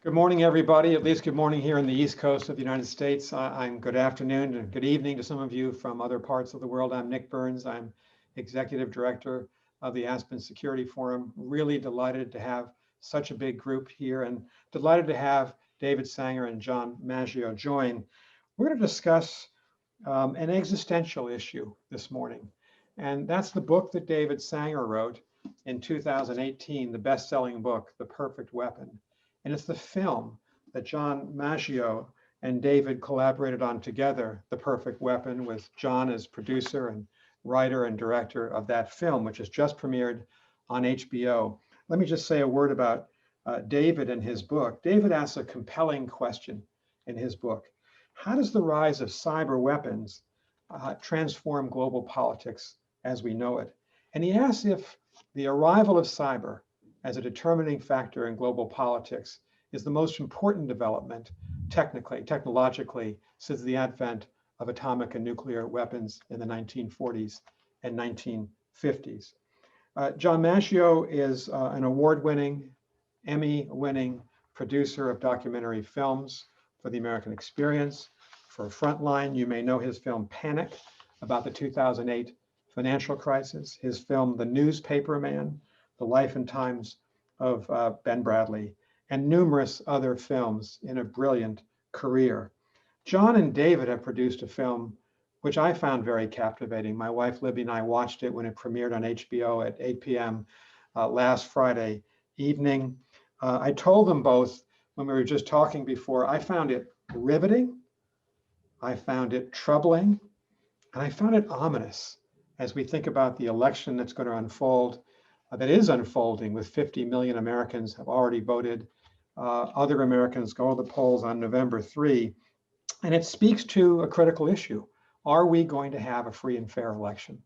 Good morning, everybody. At least good morning here in the East Coast of the United States. I'm good afternoon and good evening to some of you from other parts of the world. I'm Nick Burns. I'm Executive Director of the Aspen Security Forum. Really delighted to have such a big group here and delighted to have David Sanger and John Maggio join. We're going to discuss an existential issue this morning. And that's the book that David Sanger wrote in 2018, the best-selling book, The Perfect Weapon. And it's the film that John Maggio and David collaborated on together, The Perfect Weapon, with John as producer and writer and director of that film, which has just premiered on HBO. Let me just say a word about David and his book. David asks a compelling question in his book. How does the rise of cyber weapons transform global politics as we know it? And he asks if the arrival of cyber as a determining factor in global politics is the most important development technologically, since the advent of atomic and nuclear weapons in the 1940s and 1950s. John Maggio is an award-winning, Emmy-winning producer of documentary films for the American Experience. For Frontline, you may know his film Panic, about the 2008 financial crisis, his film The Newspaper Man, The Life and Times of Ben Bradley, and numerous other films in a brilliant career. John and David have produced a film which I found very captivating. My wife Libby and I watched it when it premiered on HBO at 8 p.m. Last Friday evening. I told them both when we were just talking before, I found it riveting, I found it troubling, and I found it ominous as we think about the election that's going to unfold, that is unfolding, with 50 million Americans have already voted. Other Americans go to the polls on November 3. And it speaks to a critical issue. Are we going to have a free and fair election,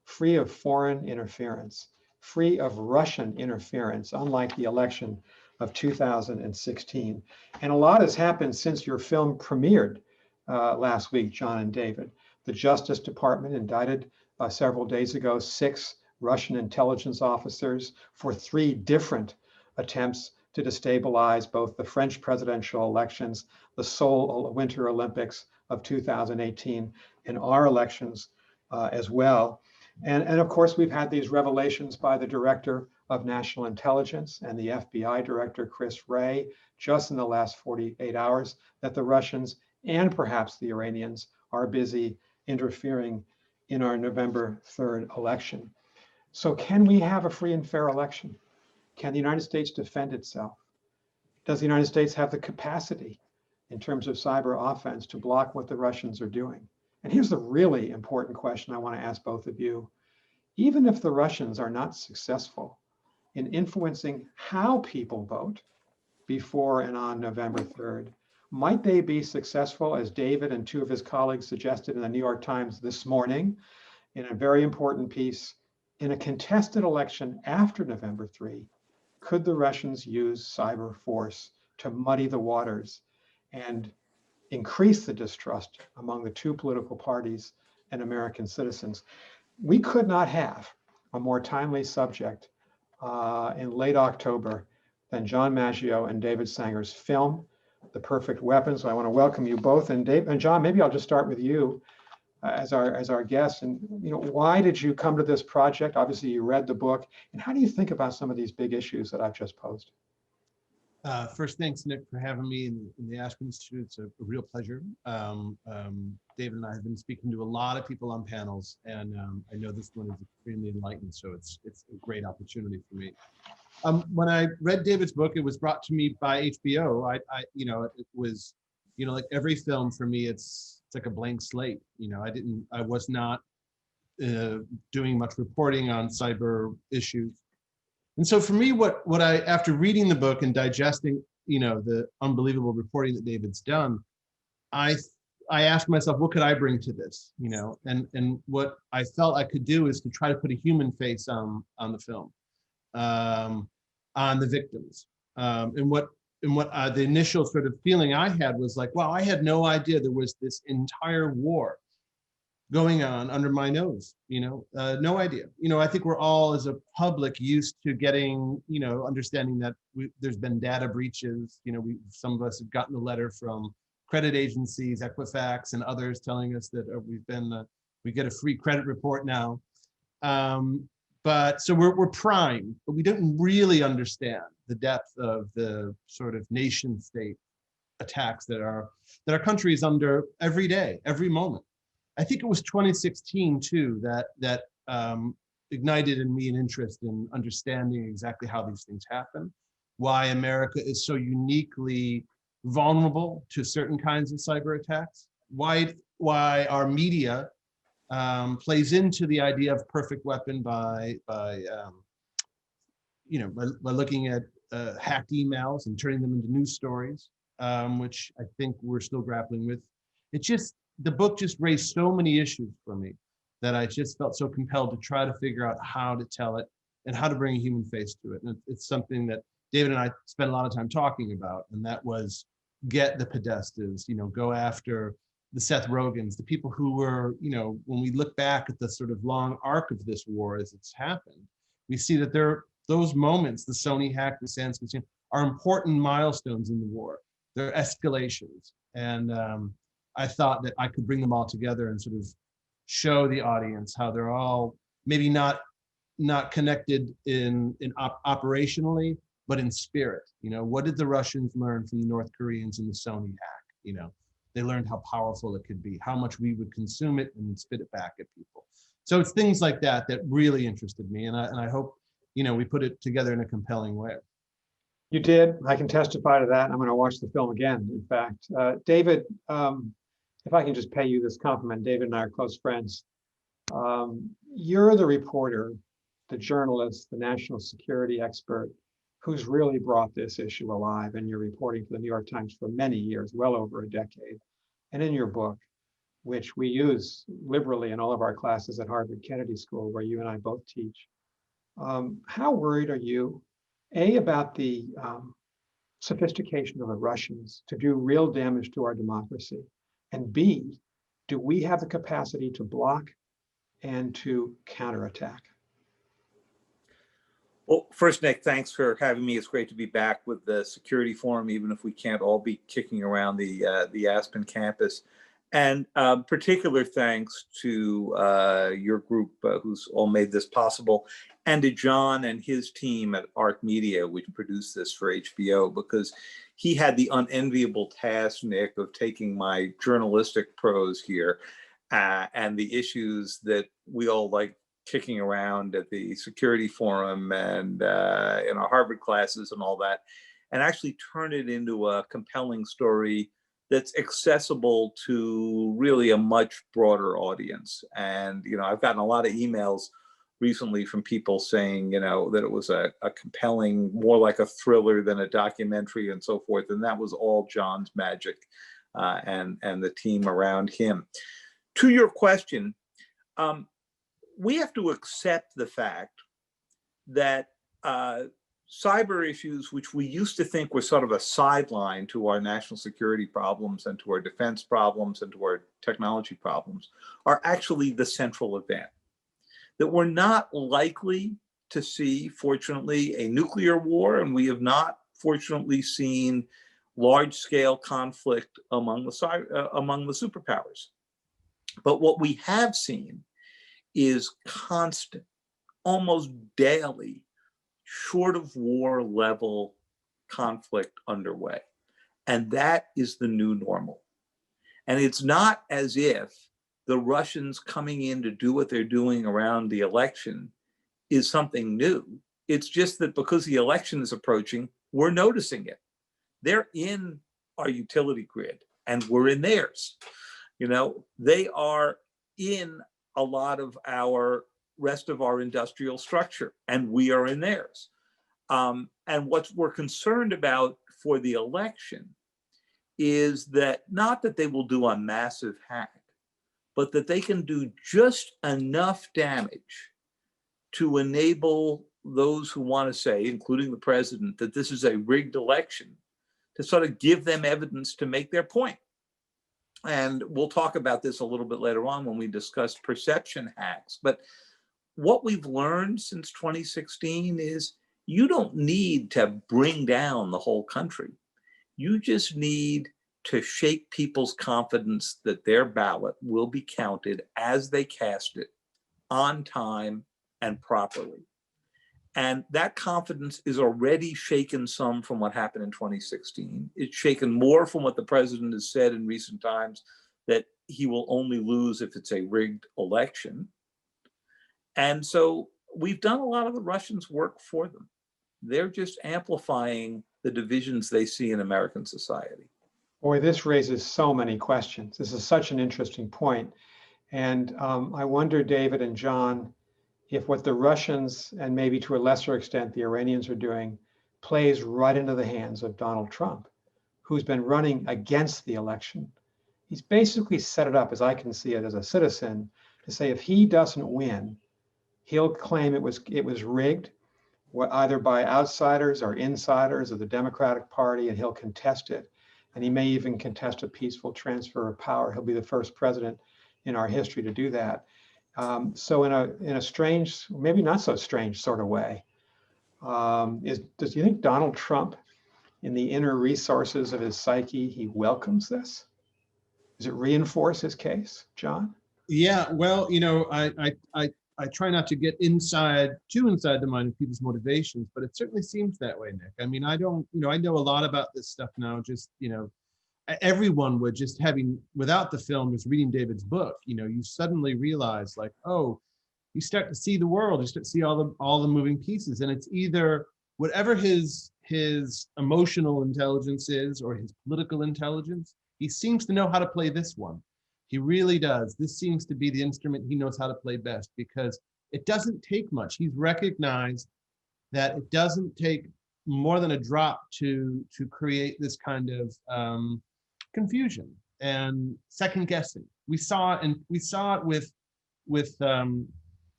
free of foreign interference, free of Russian interference, unlike the election of 2016? And a lot has happened since your film premiered last week, John and David. The Justice Department indicted several days ago 6 Russian intelligence officers for 3 different attempts to destabilize both the French presidential elections, the Seoul Winter Olympics of 2018, and our elections as well. And of course, we've had these revelations by the Director of National Intelligence and the FBI Director, Chris Wray, just in the last 48 hours, that the Russians and perhaps the Iranians are busy interfering in our November 3rd election. So can we have a free and fair election? Can the United States defend itself? Does the United States have the capacity in terms of cyber offense to block what the Russians are doing? And here's the really important question I want to ask both of you. Even if the Russians are not successful in influencing how people vote before and on November 3rd, might they be successful, as David and 2 of his colleagues suggested in the New York Times this morning, in a very important piece, in a contested election after November 3, could the Russians use cyber force to muddy the waters and increase the distrust among the 2 political parties and American citizens? We could not have a more timely subject in late October than John Maggio and David Sanger's film, The Perfect Weapon. So I want to welcome you both. And Dave and John, maybe I'll just start with you as our guest. And why did you come to this project? Obviously, you read the book. And how do you think about some of these big issues that I've just posed? First, thanks, Nick, for having me in the Aspen Institute. It's a real pleasure. David and I have been speaking to a lot of people on panels, and I know this one is extremely enlightened, so it's a great opportunity for me. When I read David's book, it was brought to me by HBO. It was, like every film for me, it's like a blank slate. I was not doing much reporting on cyber issues. And so for me, what I, after reading the book and digesting, the unbelievable reporting that David's done, I asked myself, what could I bring to this? And what I felt I could do is to try to put a human face on the film, on the victims. And what the initial sort of feeling I had was like, wow, I had no idea there was this entire war going on under my nose, no idea. I think we're all as a public used to getting, understanding that there's been data breaches. Some of us have gotten a letter from credit agencies, Equifax and others telling us that we get a free credit report now. But so we're primed, but we don't really understand the depth of the sort of nation state attacks that our country is under every day, every moment. I think it was 2016 too that ignited in me an interest in understanding exactly how these things happen, why America is so uniquely vulnerable to certain kinds of cyber attacks, why our media plays into the idea of perfect weapon by looking at hacked emails and turning them into news stories, which I think we're still grappling with. The book just raised so many issues for me that I just felt so compelled to try to figure out how to tell it and how to bring a human face to it. And it's something that David and I spent a lot of time talking about, and that was get the Podestas, go after the Seth Rogans, the people who were, when we look back at the sort of long arc of this war as it's happened, we see that those moments, the Sony hack, the Sanskrit, are important milestones in the war. They're escalations. And I thought that I could bring them all together and sort of show the audience how they're all maybe not connected in operationally, but in spirit. What did the Russians learn from the North Koreans in the Sony hack? They learned how powerful it could be, how much we would consume it and spit it back at people. So it's things like that that really interested me, and I hope we put it together in a compelling way. You did. I can testify to that. I'm going to watch the film again, in fact. David, if I can just pay you this compliment, David and I are close friends. You're the reporter, the journalist, the national security expert who's really brought this issue alive, and you're reporting for the New York Times for many years, well over a decade. And in your book, which we use liberally in all of our classes at Harvard Kennedy School, where you and I both teach, how worried are you, A, about the sophistication of the Russians to do real damage to our democracy, and B, do we have the capacity to block and to counterattack? Well, first, Nick, thanks for having me. It's great to be back with the Security Forum, even if we can't all be kicking around the Aspen campus. And particular thanks to your group who's all made this possible, and to John and his team at Arc Media, which produced this for HBO, because he had the unenviable task, Nick, of taking my journalistic prose here and the issues that we all like kicking around at the Security Forum and in our Harvard classes and all that, and actually turn it into a compelling story that's accessible to really a much broader audience. And, I've gotten a lot of emails recently from people saying, that it was a compelling, more like a thriller than a documentary and so forth. And that was all John's magic and the team around him. To your question, we have to accept the fact that cyber issues, which we used to think were sort of a sideline to our national security problems and to our defense problems and to our technology problems, are actually the central event. That we're not likely to see, fortunately, a nuclear war, and we have not, fortunately, seen large-scale conflict among the superpowers. But what we have seen is constant, almost daily, short of war level conflict underway. And that is the new normal. And it's not as if the Russians coming in to do what they're doing around the election is something new. It's just that because the election is approaching, we're noticing it. They're in our utility grid and we're in theirs. They are in a lot of our rest of our industrial structure, and we are in theirs. And what we're concerned about for the election is that not that they will do a massive hack, but that they can do just enough damage to enable those who want to say, including the president, that this is a rigged election, to sort of give them evidence to make their point. And we'll talk about this a little bit later on when we discuss perception hacks. But what we've learned since 2016 is you don't need to bring down the whole country. You just need to shake people's confidence that their ballot will be counted as they cast it on time and properly. And that confidence is already shaken some from what happened in 2016. It's shaken more from what the president has said in recent times, that he will only lose if it's a rigged election. And so we've done a lot of the Russians' work for them. They're just amplifying the divisions they see in American society. Boy, this raises so many questions. This is such an interesting point. And I wonder, David and John, if what the Russians, and maybe to a lesser extent the Iranians, are doing plays right into the hands of Donald Trump, who's been running against the election. He's basically set it up, as I can see it as a citizen, to say if he doesn't win, he'll claim it was rigged, either by outsiders or insiders of the Democratic Party, and he'll contest it. And he may even contest a peaceful transfer of power. He'll be the first president in our history to do that. So in a strange, maybe not so strange sort of way, does you think Donald Trump, in the inner resources of his psyche, he welcomes this? Does it reinforce his case, John? Yeah, well, I try not to get too inside the mind of people's motivations, but it certainly seems that way, Nick. I mean, I don't, I know a lot about this stuff now. Just, everyone would just without the film, just reading David's book, you suddenly realize, like, oh, you start to see the world, you start to see all the moving pieces, and it's either whatever his emotional intelligence is or his political intelligence, he seems to know how to play this one. He really does. This seems to be the instrument he knows how to play best, because it doesn't take much. He's recognized that it doesn't take more than a drop to create this kind of confusion and second guessing. We saw it with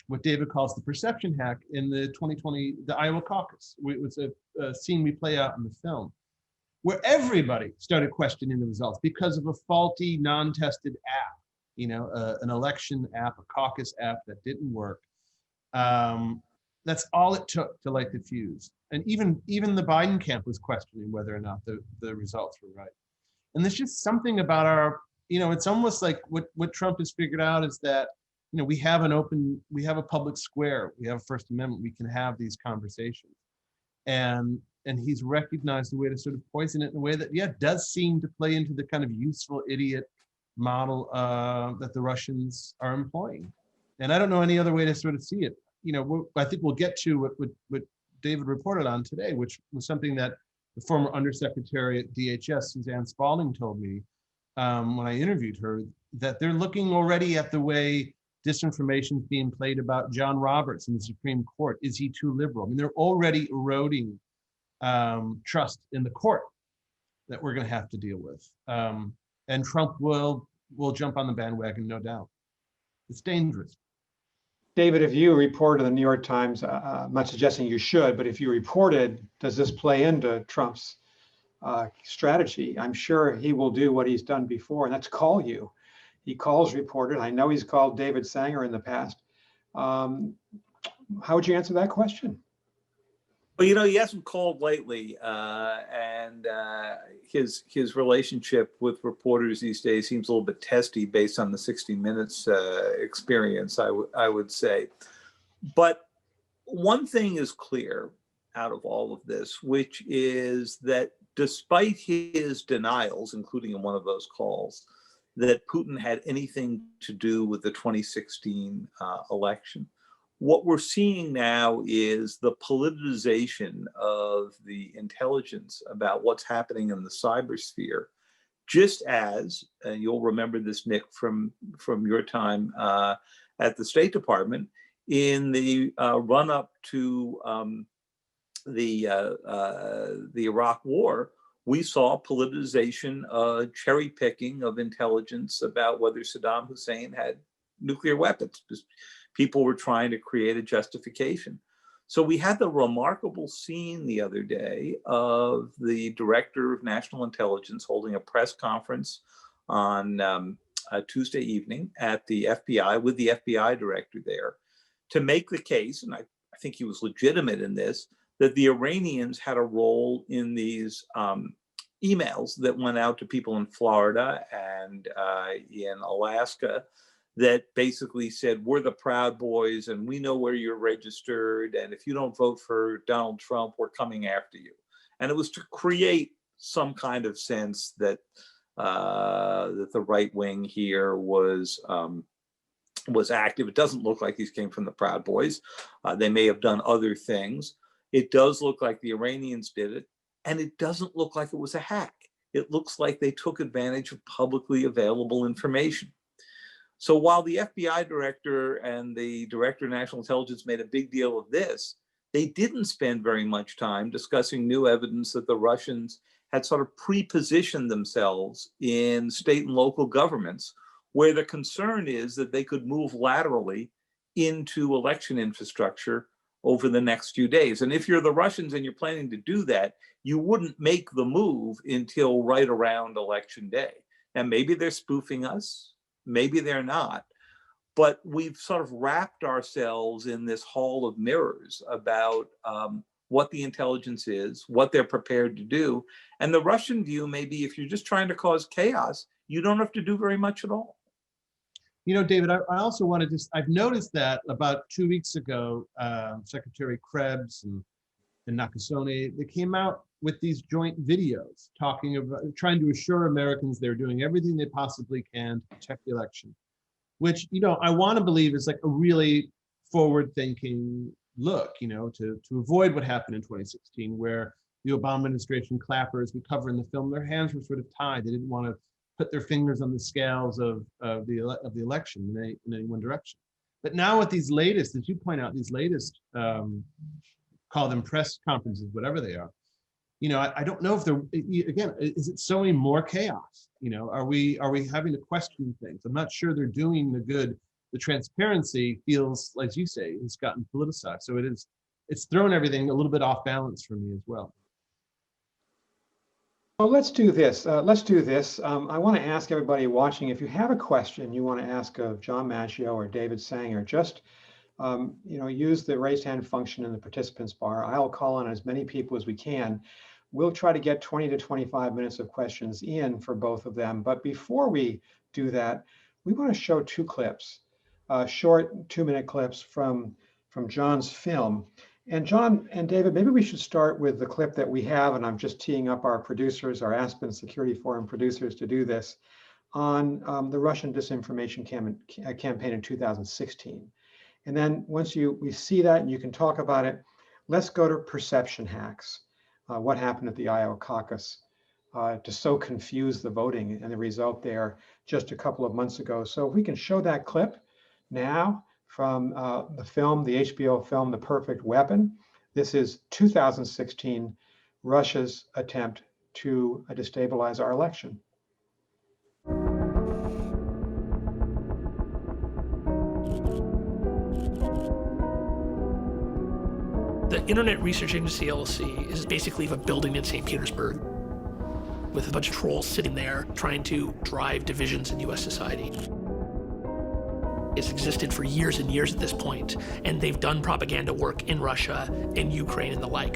what David calls the perception hack in the 2020 the Iowa caucus. It was a scene we play out in the film, where everybody started questioning the results because of a faulty, non-tested app, an election app, a caucus app that didn't work. That's all it took to light the fuse. And even the Biden camp was questioning whether or not the results were right. And there's just something about it's almost like what Trump has figured out is that, we have a public square, we have a First Amendment, we can have these conversations. And he's recognized a way to sort of poison it in a way that, does seem to play into the kind of useful idiot model that the Russians are employing. And I don't know any other way to sort of see it. I think we'll get to what David reported on today, which was something that the former Undersecretary at DHS, Suzanne Spalding, told me when I interviewed her, that they're looking already at the way disinformation is being played about John Roberts in the Supreme Court. Is he too liberal? I mean, they're already eroding trust in the court that we're going to have to deal with. And Trump will jump on the bandwagon, no doubt. It's dangerous. David, if you reported in the New York Times, I'm not suggesting you should, but if you reported, does this play into Trump's strategy? I'm sure he will do what he's done before, and that's call you. He calls reporters. I know he's called David Sanger in the past. How would you answer that question? Well, he hasn't called lately, and his relationship with reporters these days seems a little bit testy based on the 60 Minutes experience, I would say. But one thing is clear out of all of this, which is that despite his denials, including in one of those calls, that Putin had anything to do with the 2016 election, what we're seeing now is the politicization of the intelligence about what's happening in the cybersphere, just as, and you'll remember this, Nick, from your time at the State Department, in the run-up to the Iraq War, we saw politicization, cherry picking of intelligence about whether Saddam Hussein had nuclear weapons. People were trying to create a justification. So we had the remarkable scene the other day of the director of national intelligence holding a press conference on a Tuesday evening at the FBI with the FBI director there to make the case, and I think he was legitimate in this, that the Iranians had a role in these emails that went out to people in Florida and in Alaska that basically said, we're the Proud Boys and we know where you're registered. And if you don't vote for Donald Trump, we're coming after you. And it was to create some kind of sense that that the right wing here was active. It doesn't look like these came from the Proud Boys. They may have done other things. It does look like the Iranians did it. And it doesn't look like it was a hack. It looks like they took advantage of publicly available information. So while the FBI director and the director of national intelligence made a big deal of this, they didn't spend very much time discussing new evidence that the Russians had sort of pre-positioned themselves in state and local governments, where the concern is that they could move laterally into election infrastructure over the next few days. And if you're the Russians and you're planning to do that, you wouldn't make the move until right around election day. And maybe they're spoofing us, maybe they're not, but we've sort of wrapped ourselves in this hall of mirrors about what the intelligence is, what they're prepared to do. And the Russian view may be, if you're just trying to cause chaos, you don't have to do very much at all. You know, David, I also want to I've noticed that about 2 weeks ago, Secretary Krebs and Nakasone, they came out with these joint videos talking about trying to assure Americans they're doing everything they possibly can to protect the election, which, you know, I want to believe is like a really forward-thinking look, you know, to avoid what happened in 2016, where the Obama administration clappers, we cover in the film, their hands were sort of tied. They didn't want to put their fingers on the scales of the election in any one direction. But now with these latest, as you point out, these latest, call them press conferences, whatever they are, you know, I don't know if they're, again, is it sowing more chaos? You know, are we having to question things? I'm not sure they're doing the good. The transparency feels, as you say, it's gotten politicized. So it's thrown everything a little bit off balance for me as well. Well, let's do this. I want to ask everybody watching, if you have a question you want to ask of John Maggio or David Sanger, just you know, use the raise hand function in the participants bar. I'll call on as many people as we can. We'll try to get 20 to 25 minutes of questions in for both of them. But before we do that, we want to show two clips, short 2-minute clips from John's film. And John and David, maybe we should start with the clip that we have, and I'm just teeing up our producers, our Aspen Security Forum producers, to do this on the Russian disinformation campaign in 2016. And then once we see that and you can talk about it, let's go to perception hacks. What happened at the Iowa caucus to so confuse the voting and the result there just a couple of months ago. So if we can show that clip now from the film, the HBO film, The Perfect Weapon. This is 2016, Russia's attempt to destabilize our election. The Internet Research Agency, LLC, is basically a building in St. Petersburg with a bunch of trolls sitting there trying to drive divisions in US society. It's existed for years and years at this point, and they've done propaganda work in Russia, in Ukraine, and the like.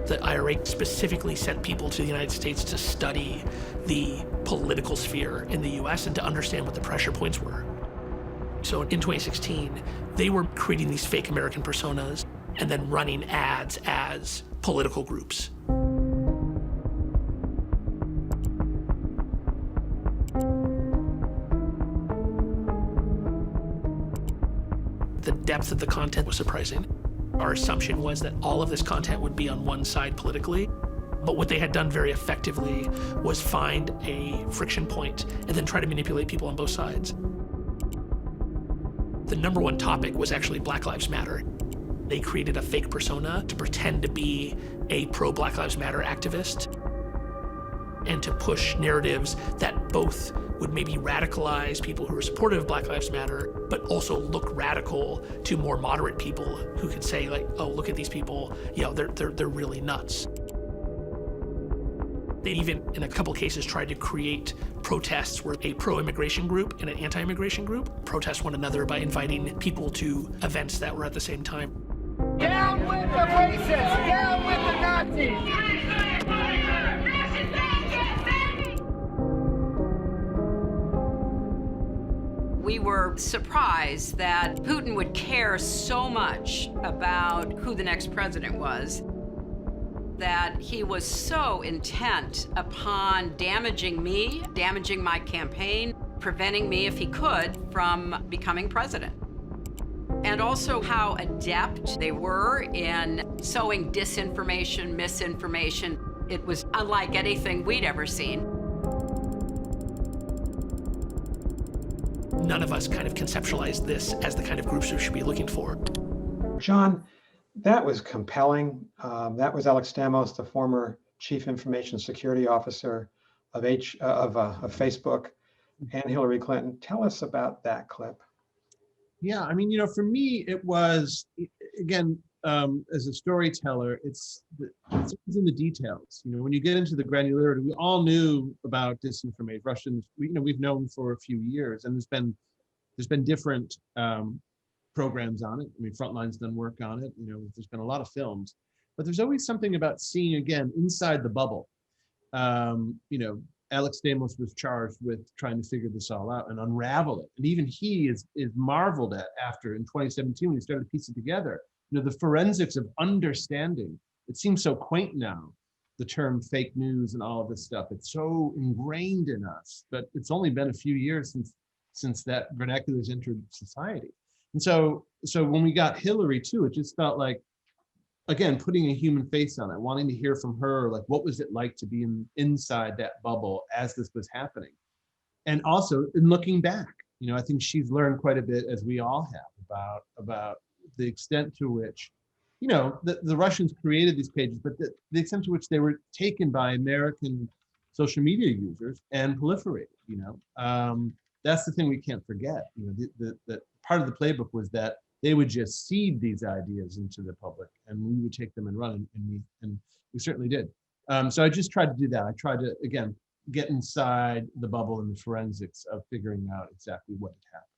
The IRA specifically sent people to the United States to study the political sphere in the US and to understand what the pressure points were. So in 2016, they were creating these fake American personas and then running ads as political groups. The depth of the content was surprising. Our assumption was that all of this content would be on one side politically, but what they had done very effectively was find a friction point and then try to manipulate people on both sides. The number one topic was actually Black Lives Matter. They created a fake persona to pretend to be a pro-Black Lives Matter activist and to push narratives that both would maybe radicalize people who are supportive of Black Lives Matter, but also look radical to more moderate people who could say, like, oh, look at these people, you know, they're really nuts. They even, in a couple cases, tried to create protests where a pro-immigration group and an anti-immigration group protest one another by inviting people to events that were at the same time. Down with the racists! Down with the Nazis! We were surprised that Putin would care so much about who the next president was, that he was so intent upon damaging me, damaging my campaign, preventing me, if he could, from becoming president. And also how adept they were in sowing disinformation, misinformation. It was unlike anything we'd ever seen. None of us kind of conceptualized this as the kind of groups we should be looking for. John, that was compelling. That was Alex Stamos, the former Chief Information Security Officer of Facebook, and Hillary Clinton. Tell us about that clip. Yeah, I mean, for me, it was, again, as a storyteller, it's in the details. When you get into the granularity, we all knew about disinformation. Russians, we've known for a few years, and there's been different programs on it. I mean, Frontline's done work on it. There's been a lot of films, but there's always something about seeing, again, inside the bubble. Alex Stamos was charged with trying to figure this all out and unravel it. And even he is marveled at after, in 2017, when he started to piece it together, the forensics of understanding. It seems so quaint now, the term fake news and all of this stuff. It's so ingrained in us, but it's only been a few years since that vernacular has entered society. And so when we got Hillary too, it just felt like, again, putting a human face on it, wanting to hear from her, like, what was it like to be inside that bubble as this was happening? And also in looking back, I think she's learned quite a bit, as we all have, about the extent to which, the Russians created these pages, but the extent to which they were taken by American social media users and proliferated, that's the thing we can't forget. The part of the playbook was that they would just seed these ideas into the public, and we would take them and run, and we certainly did. So I just tried to do that. I tried to, again, get inside the bubble and the forensics of figuring out exactly what had happened.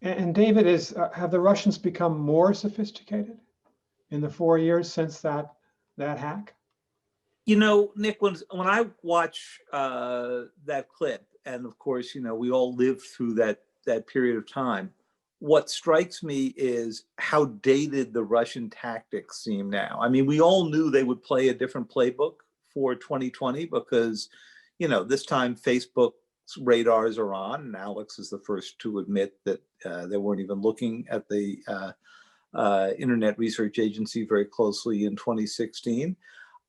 And David, have the Russians become more sophisticated in the 4 years since that hack? Nick, when I watch that clip, and of course, we all lived through that period of time, what strikes me is how dated the Russian tactics seem now. I mean, we all knew they would play a different playbook for 2020 because, this time Facebook's radars are on, and Alex is the first to admit that they weren't even looking at the Internet Research Agency very closely in 2016.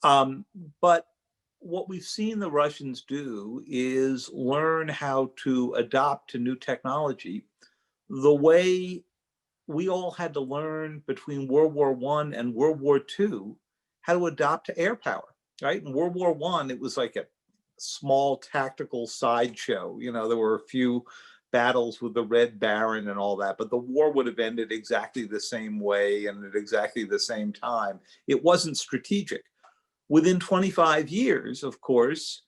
But what we've seen the Russians do is learn how to adopt to new technology the way we all had to learn between World War I and World War II how to adopt to air power, right? In World War I, it was like a small tactical sideshow. There were a few battles with the Red Baron and all that, but the war would have ended exactly the same way and at exactly the same time. It wasn't strategic. Within 25 years, of course,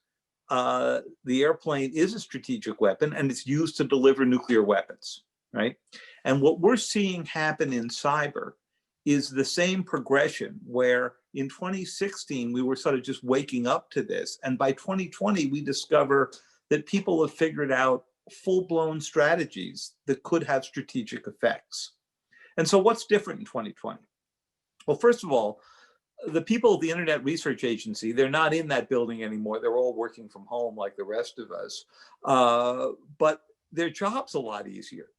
the airplane is a strategic weapon, and it's used to deliver nuclear weapons. Right? And what we're seeing happen in cyber is the same progression, where in 2016, we were sort of just waking up to this. And by 2020, we discover that people have figured out full-blown strategies that could have strategic effects. And so what's different in 2020? Well, first of all, the people at the Internet Research Agency, they're not in that building anymore. They're all working from home like the rest of us. But their job's a lot easier,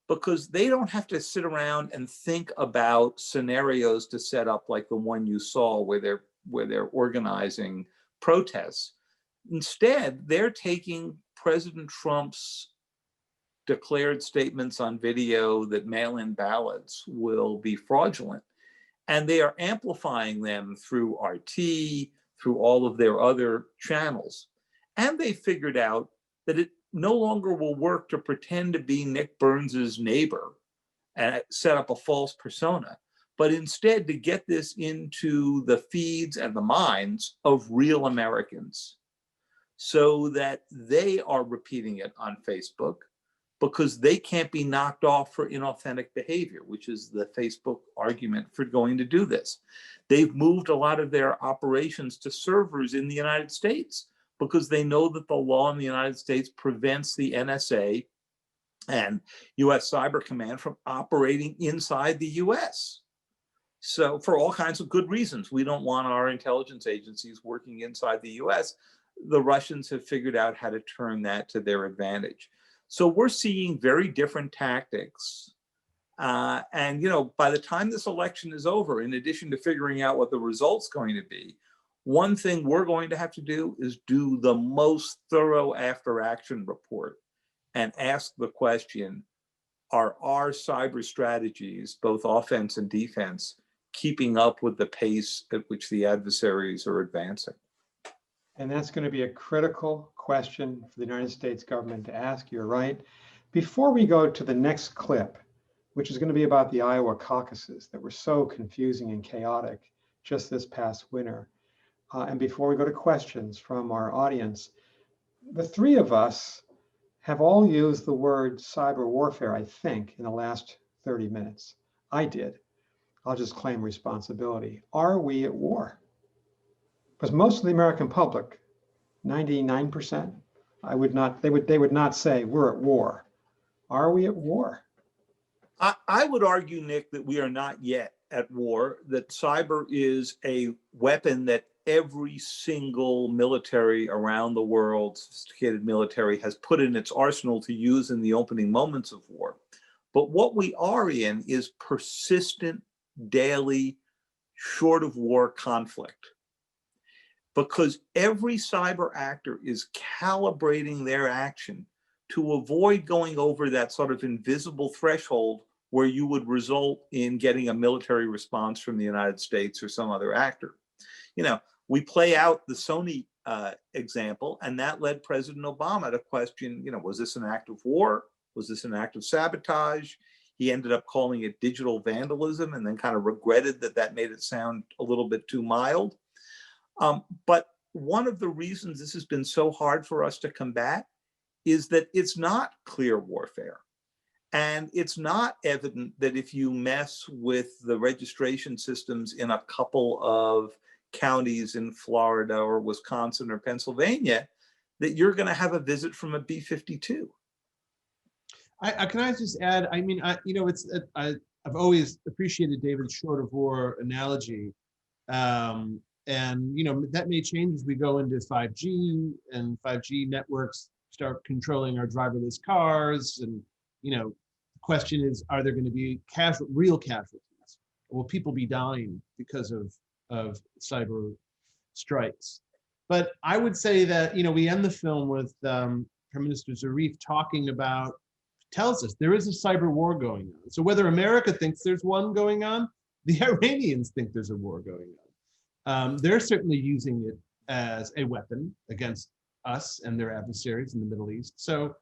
because they don't have to sit around and think about scenarios to set up like the one you saw where they're organizing protests. Instead, they're taking President Trump's declared statements on video that mail-in ballots will be fraudulent, and they are amplifying them through RT, through all of their other channels. And they figured out that it no longer will work to pretend to be Nick Burns's neighbor and set up a false persona, but instead to get this into the feeds and the minds of real Americans so that they are repeating it on Facebook because they can't be knocked off for inauthentic behavior, which is the Facebook argument for going to do this. They've moved a lot of their operations to servers in the United States because they know that the law in the United States prevents the NSA and US Cyber Command from operating inside the US. So for all kinds of good reasons, we don't want our intelligence agencies working inside the US. The Russians have figured out how to turn that to their advantage. So we're seeing very different tactics. And by the time this election is over, in addition to figuring out what the result's going to be, one thing we're going to have to do is do the most thorough after action report and ask the question, are our cyber strategies, both offense and defense, keeping up with the pace at which the adversaries are advancing? And that's going to be a critical question for the United States government to ask. You're right. Before we go to the next clip, which is going to be about the Iowa caucuses that were so confusing and chaotic just this past winter, and before we go to questions from our audience, the three of us have all used the word cyber warfare, I think, in the last 30 minutes. I did. I'll just claim responsibility. Are we at war? Because most of the American public, 99%, they would not say we're at war. Are we at war? I would argue, Nick, that we are not yet at war, that cyber is a weapon that every single military around the world, sophisticated military, has put in its arsenal to use in the opening moments of war. But what we are in is persistent, daily, short of war conflict. Because every cyber actor is calibrating their action to avoid going over that sort of invisible threshold where you would result in getting a military response from the United States or some other actor. We play out the Sony example, and that led President Obama to question, was this an act of war? Was this an act of sabotage? He ended up calling it digital vandalism and then kind of regretted that made it sound a little bit too mild. But one of the reasons this has been so hard for us to combat is that it's not clear warfare. And it's not evident that if you mess with the registration systems in a couple of counties in Florida or Wisconsin or Pennsylvania, that you're going to have a visit from a B-52. Can I just add? I mean, I've always appreciated David's short of war analogy. And that may change as we go into 5G and 5G networks start controlling our driverless cars. And the question is, are there going to be real casualties? Will people be dying because of cyber strikes? But I would say that we end the film with Prime Minister Zarif tells us there is a cyber war going on. So whether America thinks there's one going on, the Iranians think there's a war going on. They're certainly using it as a weapon against us and their adversaries in the Middle East. So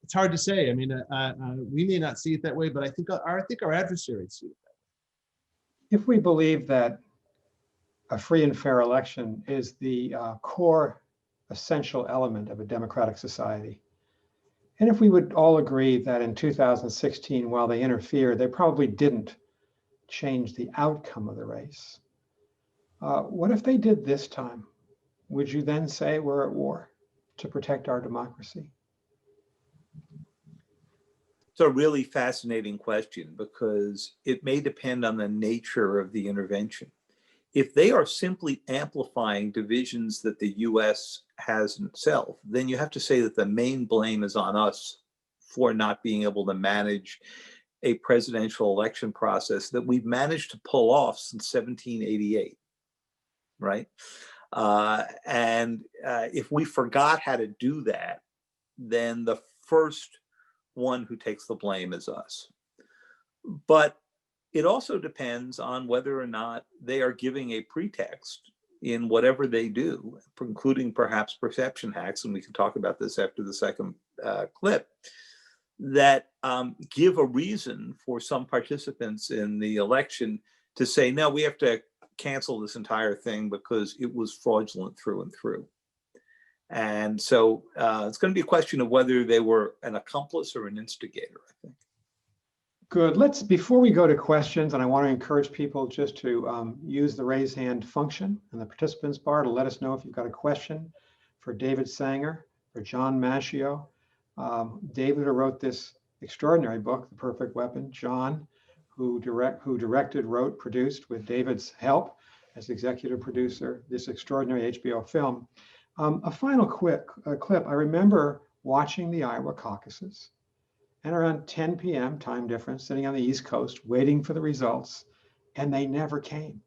it's hard to say. I mean, we may not see it that way, but I think our adversaries see it that way. If we believe that a free and fair election is the core essential element of a democratic society, and if we would all agree that in 2016, while they interfered, they probably didn't change the outcome of the race, what if they did this time? Would you then say we're at war to protect our democracy? It's a really fascinating question because it may depend on the nature of the intervention. If they are simply amplifying divisions that the US has in itself, then you have to say that the main blame is on us for not being able to manage a presidential election process that we've managed to pull off since 1788, right? And if we forgot how to do that, then the first one who takes the blame is us. But it also depends on whether or not they are giving a pretext in whatever they do, including perhaps perception hacks, and we can talk about this after the second clip, that give a reason for some participants in the election to say, no, we have to cancel this entire thing because it was fraudulent through and through. And so it's going to be a question of whether they were an accomplice or an instigator, I think. Good. Before we go to questions, and I want to encourage people just to use the raise hand function in the participants bar to let us know if you've got a question for David Sanger, for John Maggio. David, who wrote this extraordinary book, The Perfect Weapon. John, who directed, wrote, produced with David's help as executive producer, this extraordinary HBO film. A final quick clip. I remember watching the Iowa caucuses, and around 10 p.m. time difference, sitting on the East Coast, waiting for the results, and they never came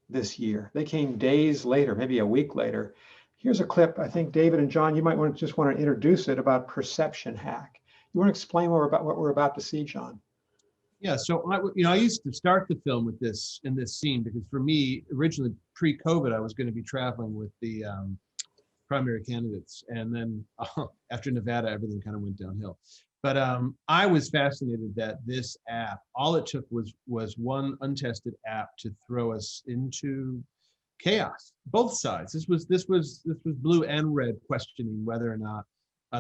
this year. They came days later, maybe a week later. Here's a clip. I think David and John, you might want to introduce it, about perception hack. You want to explain more about what we're about to see, John? Yeah, so I used to start the film with this in this scene because for me, originally pre-COVID, I was going to be traveling with the primary candidates, and then after Nevada, everything kind of went downhill. But I was fascinated that this app, all it took was one untested app to throw us into chaos. Both sides. This was blue and red questioning whether or not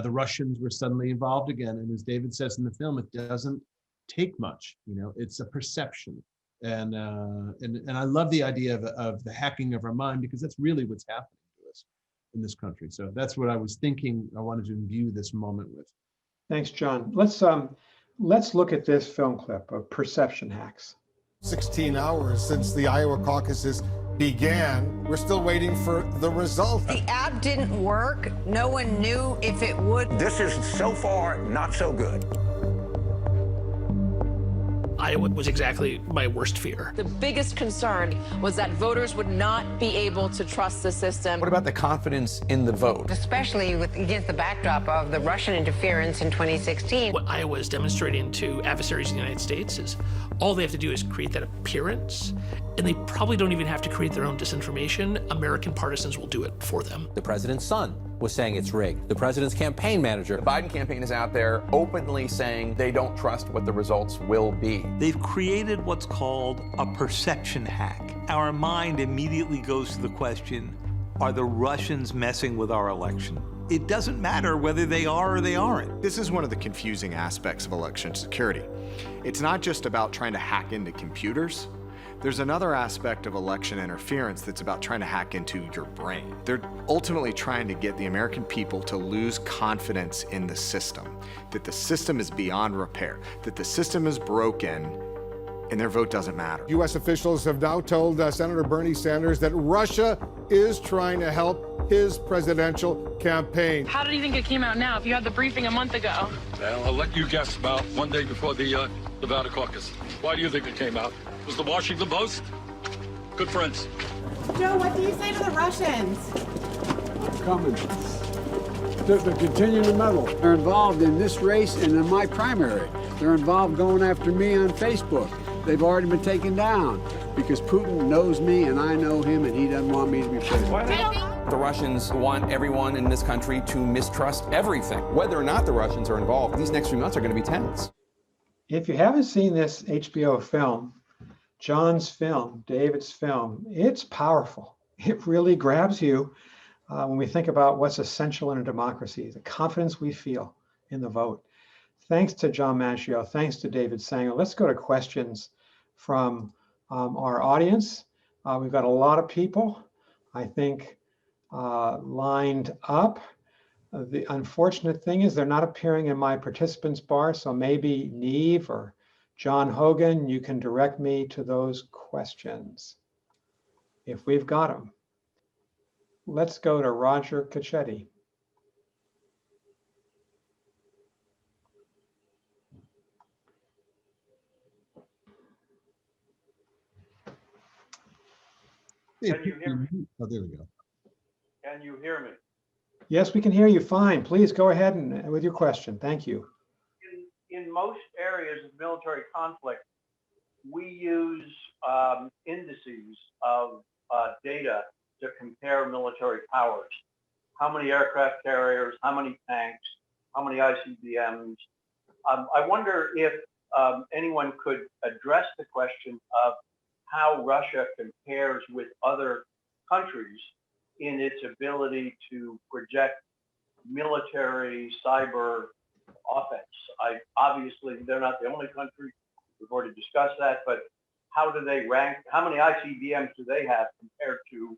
the Russians were suddenly involved again. And as David says in the film, it doesn't take much. It's a perception. And I love the idea of the hacking of our mind, because that's really what's happening to us in this country. So that's what I was thinking I wanted to imbue this moment with. Thanks, John. Let's look at this film clip of perception hacks. 16 hours since the Iowa caucuses began. We're still waiting for the result. The app didn't work. No one knew if it would. This is so far not so good. Iowa was exactly my worst fear. The biggest concern was that voters would not be able to trust the system. What about the confidence in the vote? Especially against the backdrop of the Russian interference in 2016. What Iowa is demonstrating to adversaries in the United States is all they have to do is create that appearance, and they probably don't even have to create their own disinformation. American partisans will do it for them. The president's son was saying it's rigged. The president's campaign manager. The Biden campaign is out there openly saying they don't trust what the results will be. They've created what's called a perception hack. Our mind immediately goes to the question, are the Russians messing with our election? It doesn't matter whether they are or they aren't. This is one of the confusing aspects of election security. It's not just about trying to hack into computers. There's another aspect of election interference that's about trying to hack into your brain. They're ultimately trying to get the American people to lose confidence in the system, that the system is beyond repair, that the system is broken, and their vote doesn't matter. U.S. officials have now told Senator Bernie Sanders that Russia is trying to help his presidential campaign. How did you think it came out now if you had the briefing a month ago? Well, I'll let you guess. About one day before the Nevada caucus. Why do you think it came out? Was the Washington Post? Good friends. Joe, what do you say to the Russians? Coming. They're continuing to meddle. They're involved in this race and in my primary. They're involved going after me on Facebook. They've already been taken down because Putin knows me and I know him, and he doesn't want me to be president. The Russians want everyone in this country to mistrust everything. Whether or not the Russians are involved, these next few months are going to be tense. If you haven't seen this HBO film, John's film, David's film, it's powerful. It really grabs you when we think about what's essential in a democracy, the confidence we feel in the vote. Thanks to John Maggio, thanks to David Sanger. Let's go to questions from our audience. We've got a lot of people, I think, lined up. The unfortunate thing is they're not appearing in my participants bar, so maybe Neve or John Hogan, you can direct me to those questions if we've got them. Let's go to Roger Cacchetti. Can you hear me? Oh, there we go. Can you hear me? Yes, we can hear you fine. Please go ahead and with your question. Thank you. In most areas of military conflict, we use indices of data to compare military powers. How many aircraft carriers, how many tanks, how many ICBMs. I wonder if anyone could address the question of how Russia compares with other countries in its ability to project military cyber offense. Obviously, they're not the only country. We've already discussed that, but how do they rank? How many ICBMs do they have compared to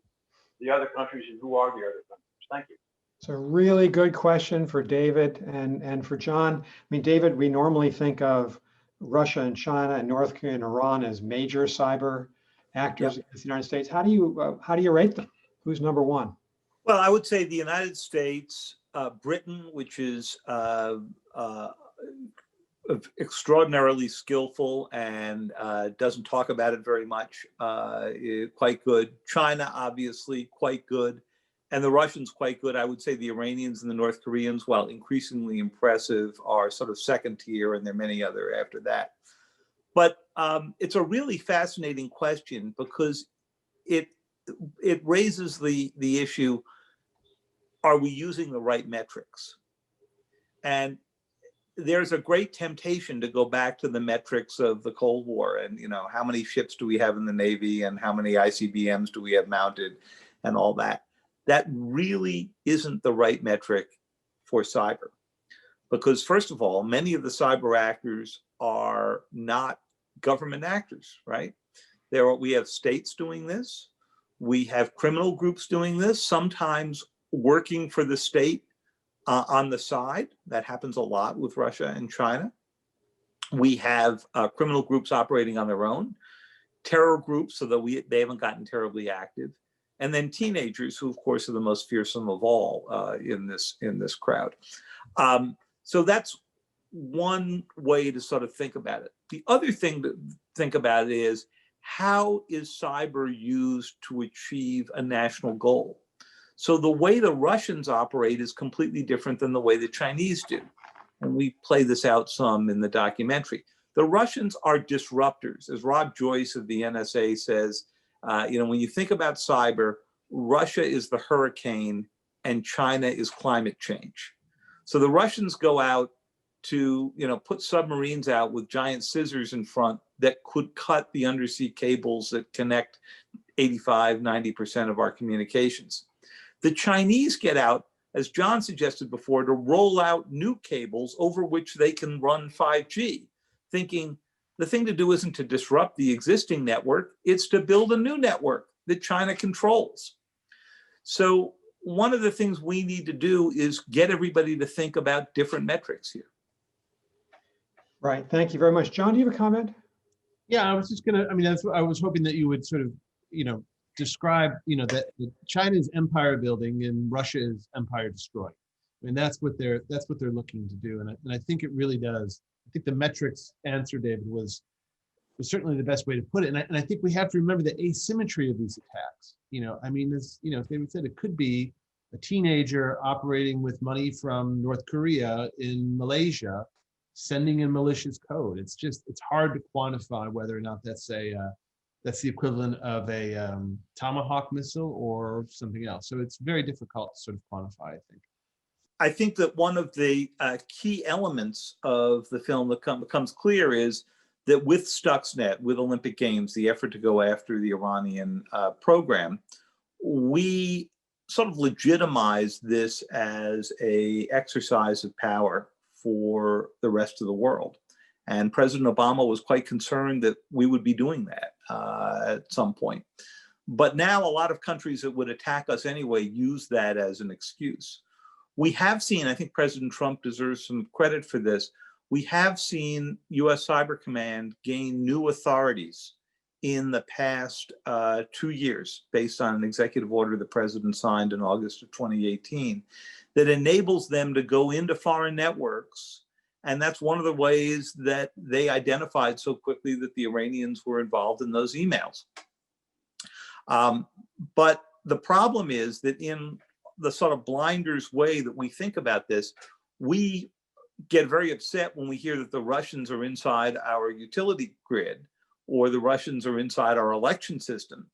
the other countries, and who are the other countries? Thank you. It's a really good question for David and for John. I mean, David, we normally think of Russia and China and North Korea and Iran as major cyber actors against the United States. How do you rate them? Who's number one? Well, I would say the United States, Britain, which is extraordinarily skillful and doesn't talk about it very much, quite good. China, obviously, quite good. And the Russians, quite good. I would say the Iranians and the North Koreans, while increasingly impressive, are sort of second tier, and there are many other after that. But it's a really fascinating question because it raises the issue, are we using the right metrics? And there's a great temptation to go back to the metrics of the Cold War and, you know, how many ships do we have in the Navy and how many ICBMs do we have mounted and all that. That really isn't the right metric for cyber. Because first of all, many of the cyber actors are not government actors, right? We have states doing this. We have criminal groups doing this, sometimes working for the state on the side. That happens a lot with Russia and China. We have criminal groups operating on their own, terror groups, so that they haven't gotten terribly active, and then teenagers, who of course are the most fearsome of all in this crowd. So that's one way to sort of think about it. The other thing to think about is, how is cyber used to achieve a national goal? So the way the Russians operate is completely different than the way the Chinese do. And we play this out some in the documentary. The Russians are disruptors. As Rob Joyce of the NSA says, when you think about cyber, Russia is the hurricane and China is climate change. So the Russians go out to, put submarines out with giant scissors in front that could cut the undersea cables that connect 85–90% of our communications. The Chinese get out, as John suggested before, to roll out new cables over which they can run 5G, thinking the thing to do isn't to disrupt the existing network, it's to build a new network that China controls. So one of the things we need to do is get everybody to think about different metrics here. Right. Thank you very much. John, do you have a comment? Yeah, I was just gonna, I was hoping that you would sort of, describe, that China is empire building and Russia is empire destroying. I mean, that's what they're looking to do. And I think it really does. I think the metrics answer, David, was certainly the best way to put it. And I think we have to remember the asymmetry of these attacks. As David said, it could be a teenager operating with money from North Korea in Malaysia, sending in malicious code. It's hard to quantify whether or not that's the equivalent of a Tomahawk missile or something else. So it's very difficult to sort of quantify, I think. I think that one of the key elements of the film that becomes clear is that with Stuxnet, with Olympic Games, the effort to go after the Iranian program, we sort of legitimize this as an exercise of power for the rest of the world. And President Obama was quite concerned that we would be doing that at some point. But now a lot of countries that would attack us anyway use that as an excuse. We have seen, I think President Trump deserves some credit for this, we have seen US Cyber Command gain new authorities in the past 2 years based on an executive order the president signed in August of 2018 that enables them to go into foreign networks. And that's one of the ways that they identified so quickly that the Iranians were involved in those emails. But the problem is that in the sort of blinders way that we think about this, we get very upset when we hear that the Russians are inside our utility grid or the Russians are inside our election system.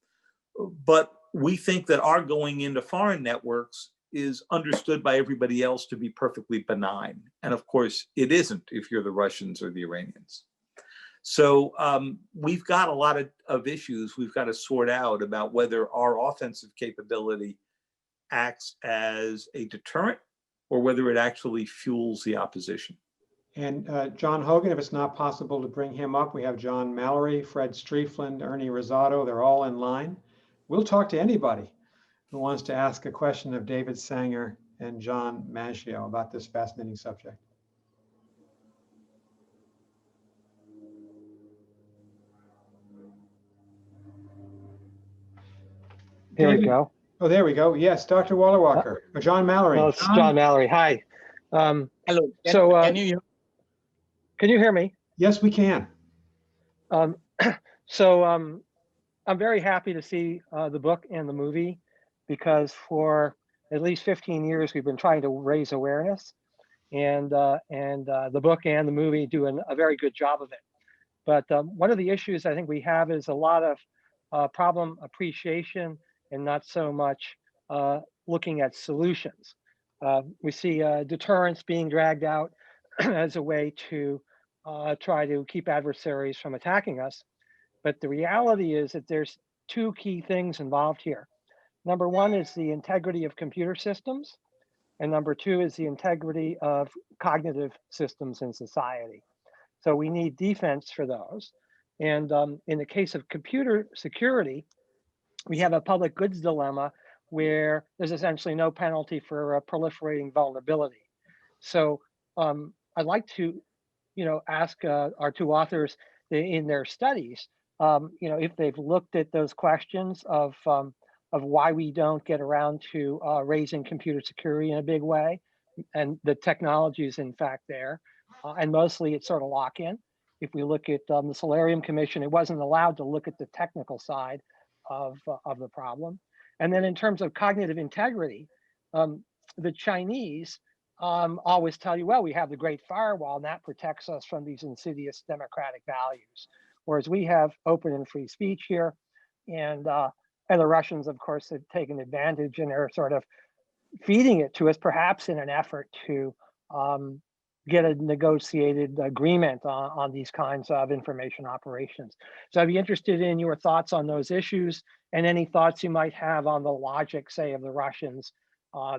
But we think that our going into foreign networks is understood by everybody else to be perfectly benign. And of course, it isn't if you're the Russians or the Iranians. So we've got a lot of issues we've got to sort out about whether our offensive capability acts as a deterrent or whether it actually fuels the opposition. And John Hogan, if it's not possible to bring him up, we have John Mallory, Fred Striefland, Ernie Rosado. They're all in line. We'll talk to anybody who wants to ask a question of David Sanger and John Maggio about this fascinating subject. Here we go. Oh, there we go. Yes, Dr. Wallerwalker. John Mallory. Oh, it's John Mallory. Hi. Hello. Can you hear me? Yes, we can. I'm very happy to see the book and the movie, because for at least 15 years we've been trying to raise awareness, and the book and the movie do a very good job of it. But one of the issues I think we have is a lot of problem appreciation and not so much looking at solutions. We see deterrence being dragged out as a way to try to keep adversaries from attacking us. But the reality is that there's two key things involved here. Number one is the integrity of computer systems, and number two is the integrity of cognitive systems in society. So we need defense for those. And in the case of computer security, we have a public goods dilemma where there's essentially no penalty for a proliferating vulnerability. So I'd like to, ask our two authors in their studies, if they've looked at those questions of why we don't get around to raising computer security in a big way, and the technology is in fact there, and mostly it's sort of lock-in. If we look at the Solarium Commission, it wasn't allowed to look at the technical side of the problem. And then in terms of cognitive integrity, the Chinese always tell you, well, we have the Great Firewall and that protects us from these insidious democratic values. Whereas we have open and free speech here. And the Russians, of course, have taken advantage and are sort of feeding it to us, perhaps in an effort to get a negotiated agreement on these kinds of information operations. So I'd be interested in your thoughts on those issues and any thoughts you might have on the logic, say, of the Russians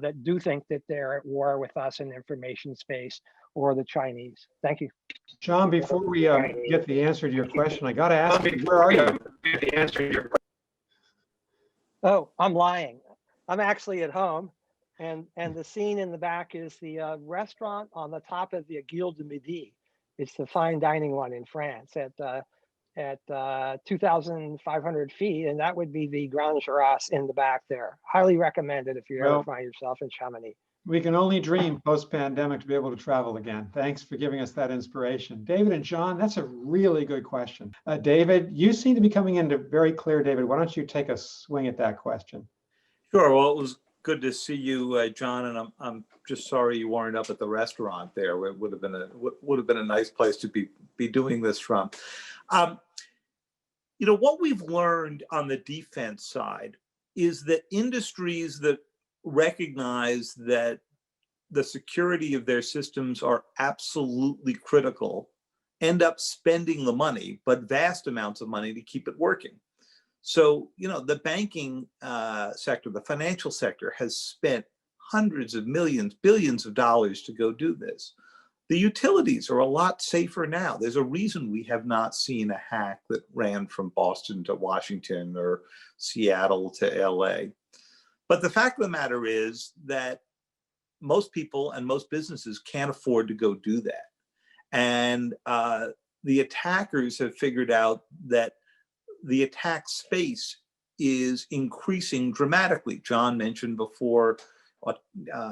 that do think that they're at war with us in the information space, or the Chinese. Thank you. John, before we get the answer to your question, I got to ask you, where are you? Oh, I'm lying. I'm actually at home. And the scene in the back is the restaurant on the top of the Aiguille du Midi. It's the fine dining one in France at 2,500 feet, and that would be the Grand Terrasse in the back there. Highly recommended if you ever find yourself in Chamonix. We can only dream post-pandemic to be able to travel again. Thanks for giving us that inspiration. David and John, that's a really good question. David, you seem to be coming into very clear. David, why don't you take a swing at that question? Sure. Well, it was good to see you, John, and I'm just sorry you weren't up at the restaurant there. It would have been a nice place to be doing this from. What we've learned on the defense side is that industries that recognize that the security of their systems are absolutely critical end up spending the money, but vast amounts of money, to keep it working. So, the banking sector, the financial sector, has spent hundreds of millions, billions of dollars to go do this. The utilities are a lot safer now. There's a reason we have not seen a hack that ran from Boston to Washington or Seattle to LA. But the fact of the matter is that most people and most businesses can't afford to go do that. And the attackers have figured out that the attack space is increasing dramatically. John mentioned before,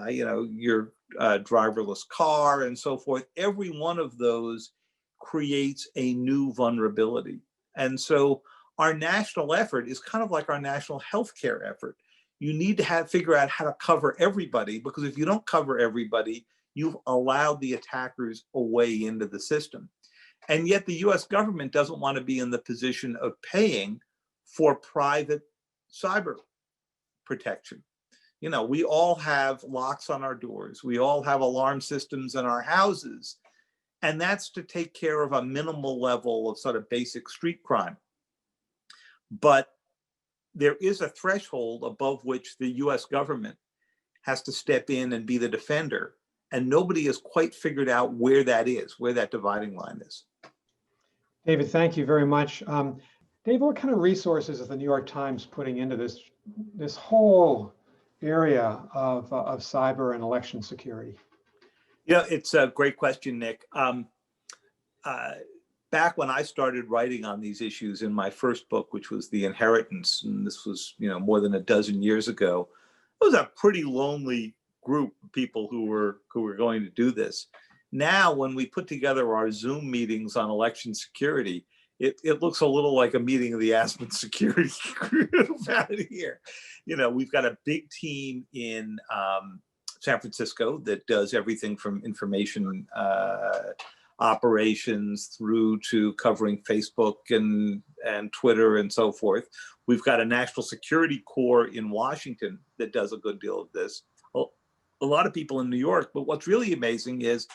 your driverless car and so forth. Every one of those creates a new vulnerability. And so our national effort is kind of like our national healthcare effort. You need to figure out how to cover everybody, because if you don't cover everybody, you've allowed the attackers a way into the system. And yet the US government doesn't want to be in the position of paying for private cyber protection. We all have locks on our doors. We all have alarm systems in our houses. And that's to take care of a minimal level of sort of basic street crime. But there is a threshold above which the US government has to step in and be the defender. And nobody has quite figured out where that is, where that dividing line is. David, thank you very much. David, what kind of resources is the New York Times putting into this whole area of cyber and election security? You know, it's a great question, Nick. Back when I started writing on these issues in my first book, which was The Inheritance, and this was, more than a dozen years ago, it was a pretty lonely group of people who were going to do this. Now, when we put together our Zoom meetings on election security, it looks a little like a meeting of the Aspen Security Group out here. We've got a big team in San Francisco that does everything from information operations through to covering Facebook and Twitter and so forth. We've got a national security corps in Washington that does a good deal of this. A lot of people in New York, but what's really amazing is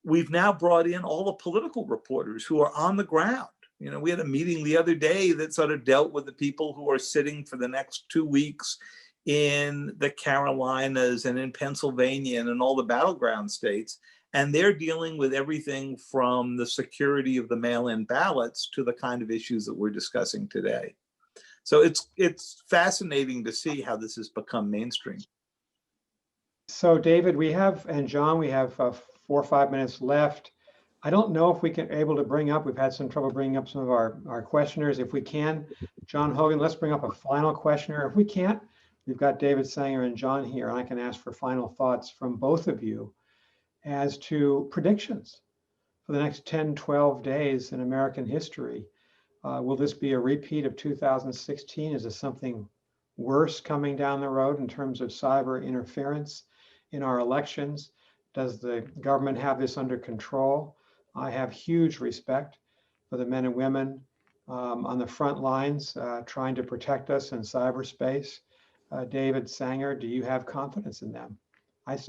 we've now brought in all the political reporters who are on the ground. We had a meeting the other day that sort of dealt with the people who are sitting for the next 2 weeks in the Carolinas and in Pennsylvania and in all the battleground states. And they're dealing with everything from the security of the mail-in ballots to the kind of issues that we're discussing today. So it's fascinating to see how this has become mainstream. So David, and John, we have 4 or 5 minutes left. I don't know if we can able to bring up, we've had some trouble bringing up some of our questioners. If we can, John Hogan, let's bring up a final questioner. If we can't, we've got David Sanger and John here, and I can ask for final thoughts from both of you as to predictions for the next 10, 12 days in American history. Will this be a repeat of 2016? Is this something worse coming down the road in terms of cyber interference in our elections? Does the government have this under control? I have huge respect for the men and women on the front lines trying to protect us in cyberspace. David Sanger, do you have confidence in them?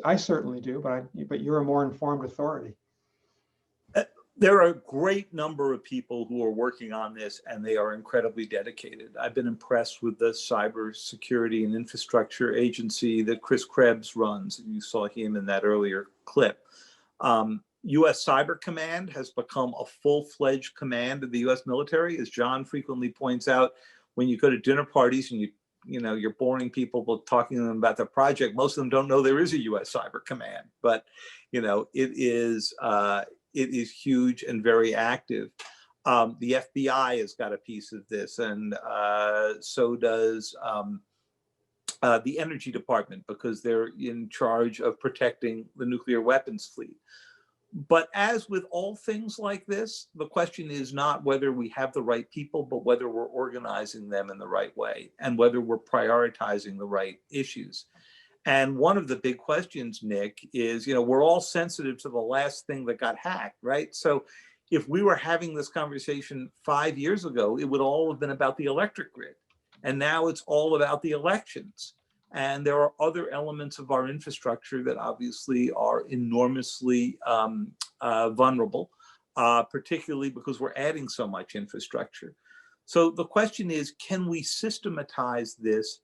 I certainly do, but you're a more informed authority. There are a great number of people who are working on this, and they are incredibly dedicated. I've been impressed with the Cyber Security and Infrastructure Agency that Chris Krebs runs. You saw him in that earlier clip. U.S. Cyber Command has become a full-fledged command of the U.S. military. As John frequently points out, when you go to dinner parties and you're boring people talking to them about the project, most of them don't know there is a U.S. Cyber Command, but it is huge and very active. The FBI has got a piece of this, and so does the Energy Department, because they're in charge of protecting the nuclear weapons fleet. But as with all things like this, the question is not whether we have the right people, but whether we're organizing them in the right way and whether we're prioritizing the right issues. And one of the big questions, Nick, is, we're all sensitive to the last thing that got hacked, right? So if we were having this conversation 5 years ago, it would all have been about the electric grid. And now it's all about the elections. And there are other elements of our infrastructure that obviously are enormously vulnerable, particularly because we're adding so much infrastructure. So the question is, can we systematize this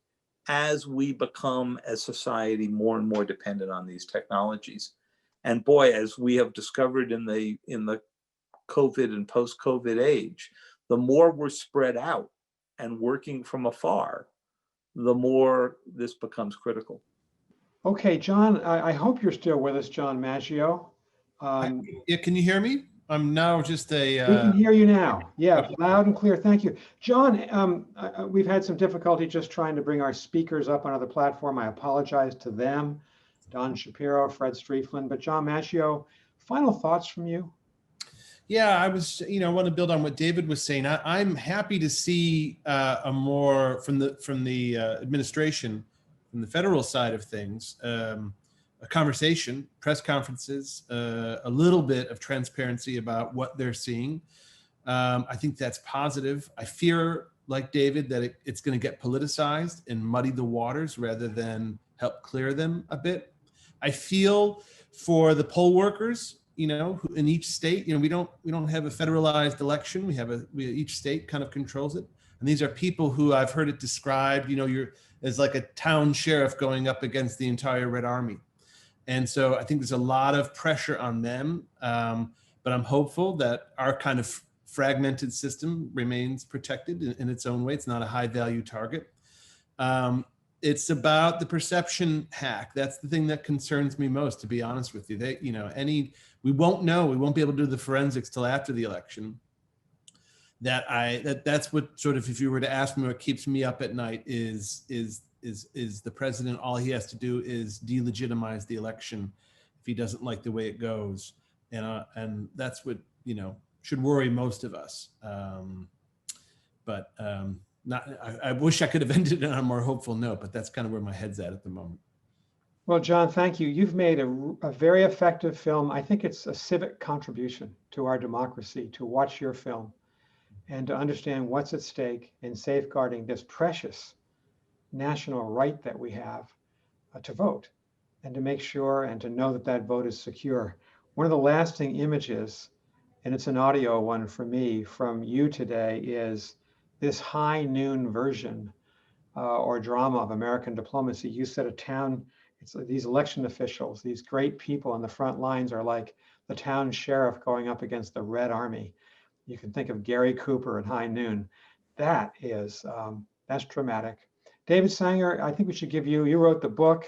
as we become, as society, more and more dependent on these technologies? And boy, as we have discovered in the COVID and post-COVID age, the more we're spread out and working from afar, the more this becomes critical. Okay, John, I hope you're still with us, John Maggio. Can you hear me? I'm now just We can hear you now. Yeah, loud and clear. Thank you. John, we've had some difficulty just trying to bring our speakers up onto the platform. I apologize to them, Don Shapiro, Fred Strieflin. But John Maggio, final thoughts from you? Yeah, I was, I want to build on what David was saying. I'm happy to see a more from the administration, from the federal side of things, a conversation, press conferences, a little bit of transparency about what they're seeing. I think that's positive. I fear, like David, that it's going to get politicized and muddy the waters rather than help clear them a bit. I feel for the poll workers in each state, we don't have a federalized election. Each state kind of controls it. And these are people who I've heard it described, you're as like a town sheriff going up against the entire Red Army. And so I think there's a lot of pressure on them. But I'm hopeful that our kind of fragmented system remains protected in its own way. It's not a high value target. It's about the perception hack. That's the thing that concerns me most, to be honest with you. We won't know. We won't be able to do the forensics till after the election. That's what sort of, if you were to ask me what keeps me up at night is the president. All he has to do is delegitimize the election if he doesn't like the way it goes, and that's what should worry most of us. I wish I could have ended it on a more hopeful note, but that's kind of where my head's at the moment. Well, John, thank you. You've made a very effective film. I think it's a civic contribution to our democracy to watch your film and to understand what's at stake in safeguarding this precious national right that we have to vote, and to make sure and to know that that vote is secure. One of the lasting images, and it's an audio one for me, from you today is this high noon version or drama of American diplomacy. You said a town, it's like these election officials, these great people on the front lines are like the town sheriff going up against the Red Army. You can think of Gary Cooper at high noon. That is, that's dramatic. David Sanger, I think we should give you wrote the book.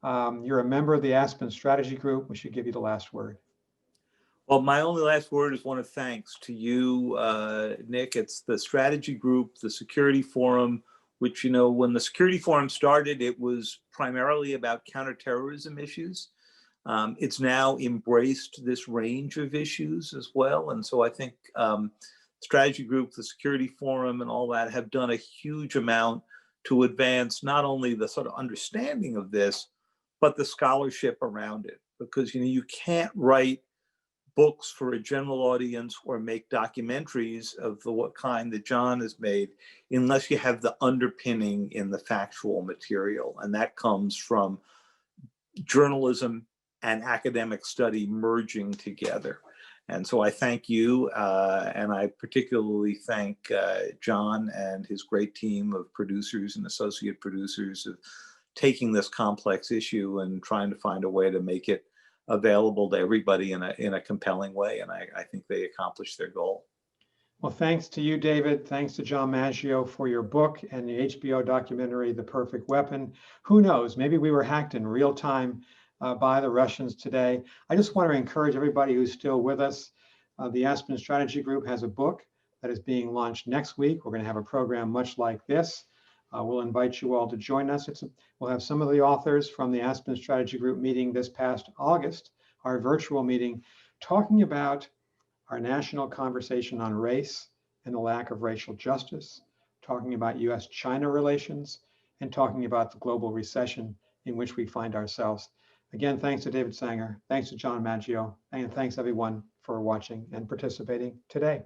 You're a member of the Aspen Strategy Group. We should give you the last word. Well, my only last word is one of thanks to you, Nick. It's the strategy group, the Security Forum, which, when the Security Forum started, it was primarily about counterterrorism issues. It's now embraced this range of issues as well. And so I think strategy group, the Security Forum, and all that have done a huge amount to advance not only the sort of understanding of this, but the scholarship around it. Because, you can't write books for a general audience or make documentaries of the kind that John has made unless you have the underpinning in the factual material. And that comes from journalism and academic study merging together. And so I thank you, and I particularly thank John and his great team of producers and associate producers of taking this complex issue and trying to find a way to make it available to everybody in a compelling way. And I think they accomplished their goal. Well, thanks to you, David. Thanks to John Maggio for your book and the HBO documentary, The Perfect Weapon. Who knows, maybe we were hacked in real time by the Russians today. I just want to encourage everybody who's still with us. The Aspen Strategy Group has a book that is being launched next week. We're going to have a program much like this. We'll invite you all to join us. We'll have some of the authors from the Aspen Strategy Group meeting this past August, our virtual meeting, talking about our national conversation on race and the lack of racial justice, talking about US-China relations, and talking about the global recession in which we find ourselves. Again, thanks to David Sanger, thanks to John Maggio, and thanks everyone for watching and participating today.